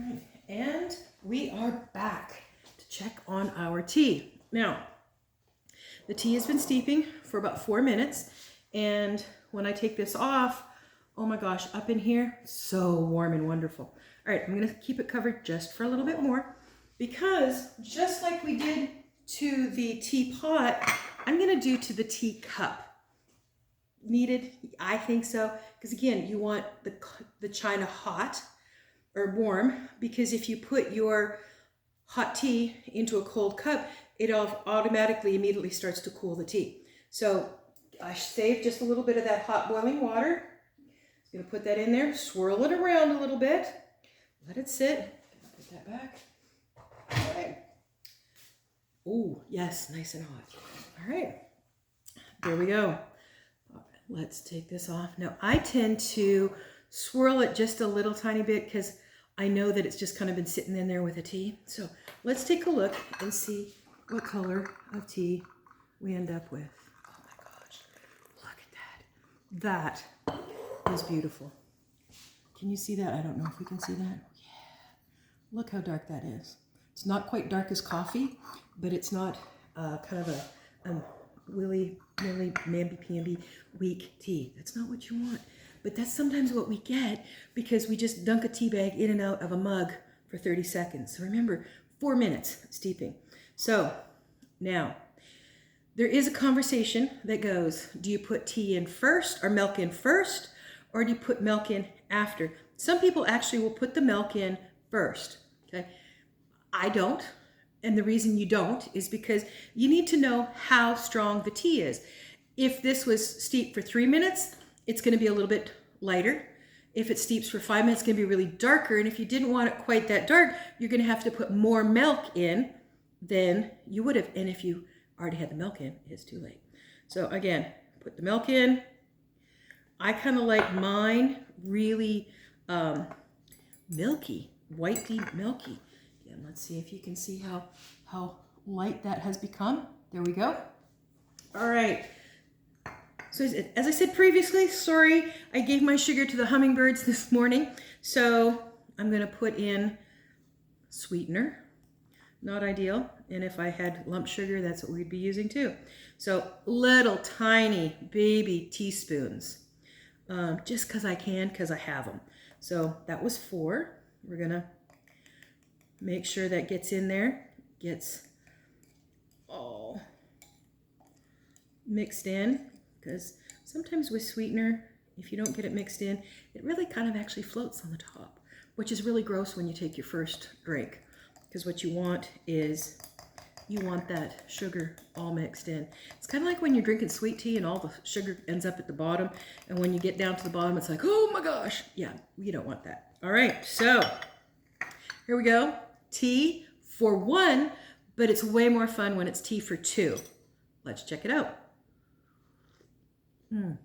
Right. And we are back to check on our tea. Now, the tea has been steeping for about 4 minutes, and when I take this off, oh my gosh, up in here, so warm and wonderful. All right, I'm gonna keep it covered just for a little bit more, because just like we did to the teapot, I'm gonna do to the teacup. Needed? I think so, because again, you want the china hot or warm, because if you put your hot tea into a cold cup, it automatically immediately starts to cool the tea. So I saved just a little bit of that hot boiling water. I'm going to put that in there, swirl it around a little bit, let it sit. Put that back. All right. Oh, yes, nice and hot. All right, there we go. Let's take this off. Now, I tend to swirl it just a little tiny bit because I know that it's just kind of been sitting in there with a tea. So let's take a look and see what color of tea we end up with. Oh my gosh, look at that. That is beautiful. Can you see that? I don't know if we can see that. Yeah, look how dark that is. It's not quite dark as coffee, but it's not kind of a willy-nilly, mamby-pamby, weak tea. That's not what you want. But that's sometimes what we get because we just dunk a tea bag in and out of a mug for 30 seconds. So remember, 4 minutes steeping. So now, there is a conversation that goes, do you put tea in first or milk in first, or do you put milk in after? Some people actually will put the milk in first, okay? I don't. And the reason you don't is because you need to know how strong the tea is. If this was steeped for 3 minutes, it's going to be a little bit lighter. If it steeps for 5 minutes, it's going to be really darker. And if you didn't want it quite that dark, you're going to have to put more milk in than you would have. And if you already had the milk in, it's too late. So again, put the milk in. I kind of like mine really milky, whitey milky. And let's see if you can see how light that has become. There we go. All right. So as I said previously, sorry, I gave my sugar to the hummingbirds this morning. So I'm going to put in sweetener. Not ideal. And if I had lump sugar, that's what we'd be using too. So little tiny baby teaspoons. Just because I can, because I have them. So that was 4. We're going to make sure that gets in there, gets all mixed in, because sometimes with sweetener, if you don't get it mixed in, it really kind of actually floats on the top, which is really gross when you take your first drink, because what you want is you want that sugar all mixed in. It's kind of like when you're drinking sweet tea and all the sugar ends up at the bottom, and when you get down to the bottom, it's like, oh my gosh. Yeah, you don't want that. All right, so here we go. Tea for 1, but it's way more fun when it's tea for 2. Let's check it out. Oh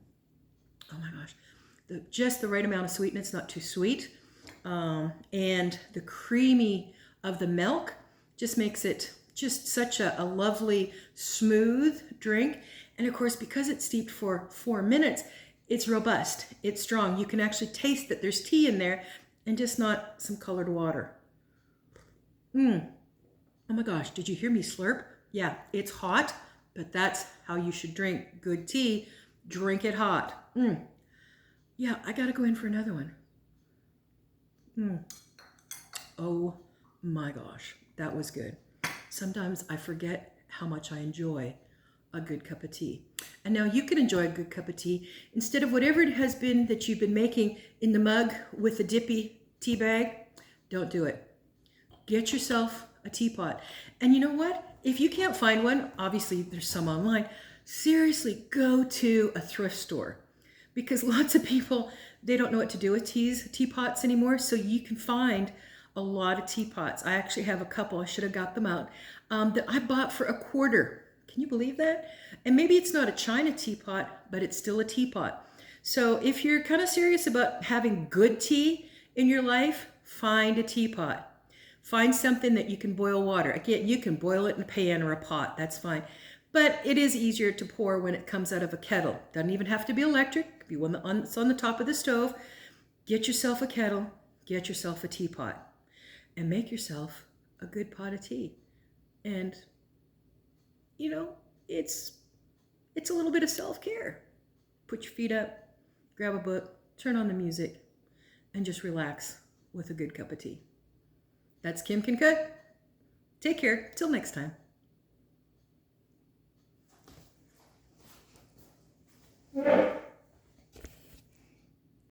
my gosh. Just the right amount of sweetness, not too sweet. And the creamy of the milk just makes it just such a lovely, smooth drink. And of course, because it's steeped for 4 minutes, it's robust, it's strong. You can actually taste that there's tea in there and just not some colored water. Oh my gosh, did you hear me slurp? Yeah, it's hot, but that's how you should drink good tea. Drink it hot. Yeah, I gotta go in for another one. Oh my gosh, that was good. Sometimes I forget how much I enjoy a good cup of tea. And now you can enjoy a good cup of tea instead of whatever it has been that you've been making in the mug with a dippy tea bag. Don't do it. Get yourself a teapot. And you know what? If you can't find one, obviously there's some online, seriously go to a thrift store, because lots of people, they don't know what to do with teapots anymore. So you can find a lot of teapots. I actually have a couple, I should have got them out, that I bought for $0.25. Can you believe that? And maybe it's not a china teapot, but it's still a teapot. So if you're kind of serious about having good tea in your life, find a teapot. Find something that you can boil water. Again, you can boil it in a pan or a pot, that's fine. But it is easier to pour when it comes out of a kettle. Doesn't even have to be electric. It could be one that's on the top of the stove. Get yourself a kettle, get yourself a teapot. and make yourself a good pot of tea. And, you know, it's a little bit of self-care. Put your feet up, grab a book, turn on the music, and just relax with a good cup of tea. That's Kim Can Cook. Take care. Till next time.